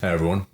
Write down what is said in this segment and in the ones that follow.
Hey everyone.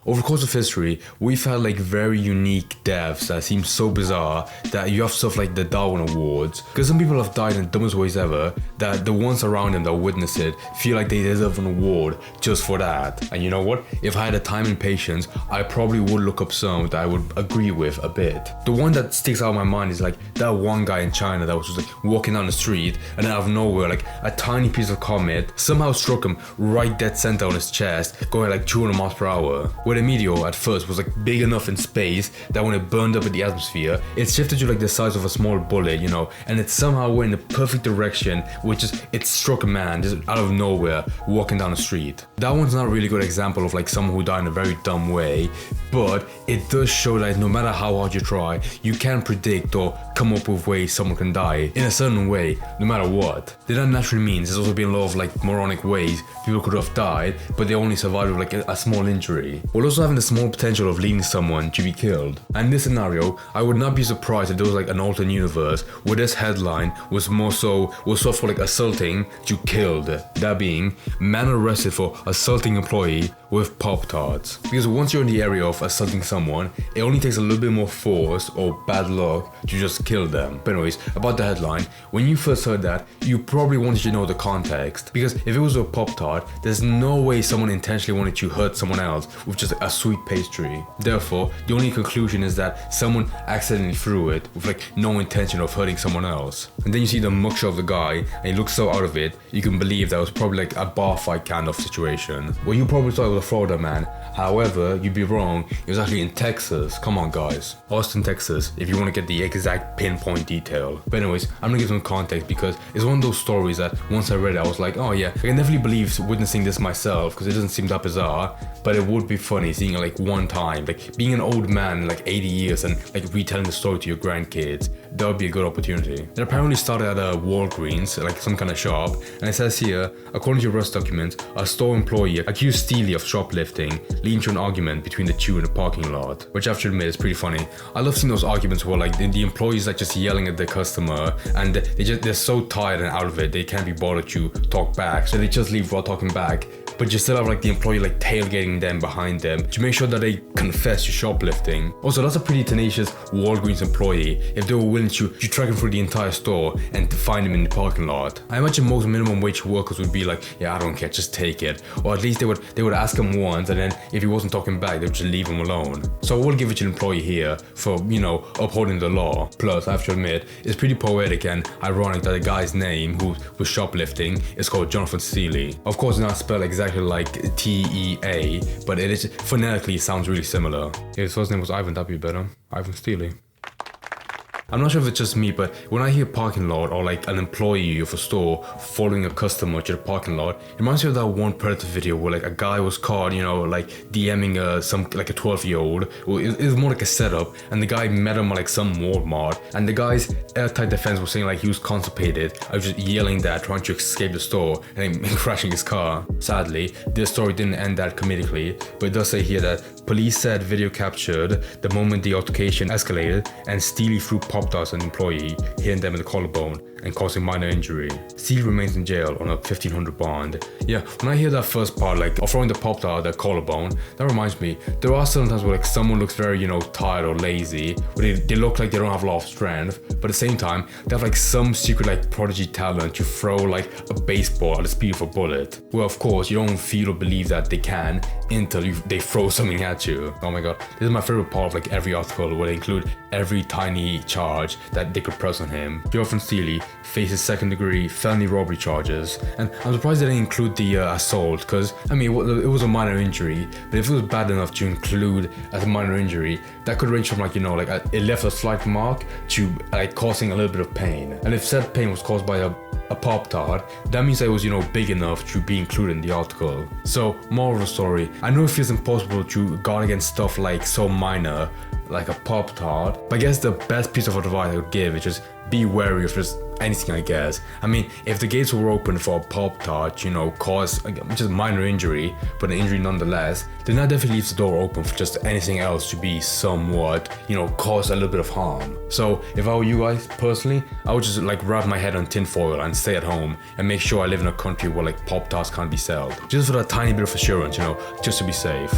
Over the course of history, we've had like very unique deaths that seem so bizarre that you have stuff like the Darwin Awards. Because some people have died in the dumbest ways ever, that the ones around them that witness it feel like they deserve an award just for that. And you know what? If I had the time and patience, I probably would look up some that I would agree with a bit. The one that sticks out of my mind is like that one guy in China that was just like walking down the street, and then out of nowhere, like a tiny piece of comet somehow struck him right dead center on his chest, going like 200 miles per hour. Where the meteor at first was like big enough in space that when it burned up in the atmosphere, it shifted to like the size of a small bullet, you know, and it somehow went in the perfect direction, which is it struck a man just out of nowhere walking down the street. That one's not a really good example of like someone who died in a very dumb way, but it does show that no matter how hard you try, you can predict or come up with ways someone can die in a certain way, no matter what. That naturally means there's also been a lot of like moronic ways people could have died, but they only survived with like a small injury, while also having the small potential of leading someone to be killed. And in this scenario, I would not be surprised if there was like an alternate universe where this headline was sort for like assaulting to killed. That being, man arrested for assaulting employee with Pop-Tarts. Because once you're in the area of assaulting someone, it only takes a little bit more force or bad luck to just kill them. But anyways, about the headline, when you first heard that, you probably wanted to know the context. Because if it was a Pop-Tart, there's no way someone intentionally wanted to hurt someone else with just a sweet pastry. Therefore, the only conclusion is that someone accidentally threw it with like no intention of hurting someone else. And then you see the mugshot of the guy, and he looks so out of it, you can believe that was probably like a bar fight kind of situation. Well, you probably thought it was a Florida man. However, you'd be wrong. It was actually in Texas. Come on, guys. Austin, Texas, if you want to get the exact pinpoint detail. But anyways, I'm gonna give some context because it's one of those stories that once I read it, I was like, oh yeah, I can definitely believe witnessing this myself because it doesn't seem that bizarre, but it would be funny seeing it like one time, like being an old man in like 80 years and like retelling the story to your grandkids. That would be a good opportunity. It apparently started at a Walgreens, like some kind of shop, and it says here, according to arrest documents, a store employee accused Steely of shoplifting, leading to an argument between the two in the parking lot, which I have to admit is pretty funny. I love seeing those arguments where like the employees like just yelling at the customer, and they're so tired and out of it, they can't be bothered to talk back, so they just leave while talking back. But you still have like the employee like tailgating them behind them to make sure that they confess to shoplifting. Also, that's a pretty tenacious Walgreens employee if they were willing to track him through the entire store and to find him in the parking lot. I imagine most minimum wage workers would be like, yeah, I don't care, just take it. Or at least they would ask him once, and then if he wasn't talking back, they would just leave him alone. So I will give it to the employee here for, you know, upholding the law. Plus, I have to admit, it's pretty poetic and ironic that the guy's name who was shoplifting is called Jonathan Steely. Of course, it's not spelled exactly like T-E-A, but it is phonetically sounds really similar. His first name was Ivan, that'd be better. Ivan Steely. I'm not sure if it's just me, but when I hear parking lot or like an employee of a store following a customer to the parking lot, it reminds me of that one Predator video where like a guy was caught, you know, like DMing some like a 12-year-old. Well, it was more like a setup, and the guy met him at like some Walmart, and the guy's airtight defense was saying like he was constipated. I was just yelling that, trying to escape the store, and then crashing his car. Sadly, this story didn't end that comedically, but it does say here that police said video captured the moment the altercation escalated and Steely threw Pop-Tarts at an employee, hitting them in the collarbone and causing minor injury. Steely remains in jail on a $1,500 bond. Yeah, when I hear that first part, like of throwing the Pop-Tart at their collarbone, that reminds me, there are certain times where like someone looks very, you know, tired or lazy, where they look like they don't have a lot of strength, but at the same time, they have like some secret like prodigy talent to throw like a baseball at the speed of a bullet. Well, of course, you don't feel or believe that they can until they throw something at you. Oh my god, this is my favorite part of like every article where they include every tiny charge that they could press on him. Jonathan Steely faces second-degree felony robbery charges, and I'm surprised they didn't include the assault, because I mean it was a minor injury, but if it was bad enough to include as a minor injury, that could range from like, you know, like it left a slight mark to like causing a little bit of pain. And if said pain was caused by a Pop-Tart, that means that it was, you know, big enough to be included in the article. So, moral of the story, I know it feels impossible to guard against stuff like so minor, like a Pop-Tart. But I guess the best piece of advice I would give is just be wary of just anything, I guess. I mean, if the gates were open for a Pop-Tart, you know, cause just minor injury, but an injury nonetheless, then that definitely leaves the door open for just anything else to be somewhat, you know, cause a little bit of harm. So if I were you guys personally, I would just like wrap my head on tinfoil and stay at home and make sure I live in a country where like Pop-Tarts can't be sold. Just for that tiny bit of assurance, you know, just to be safe.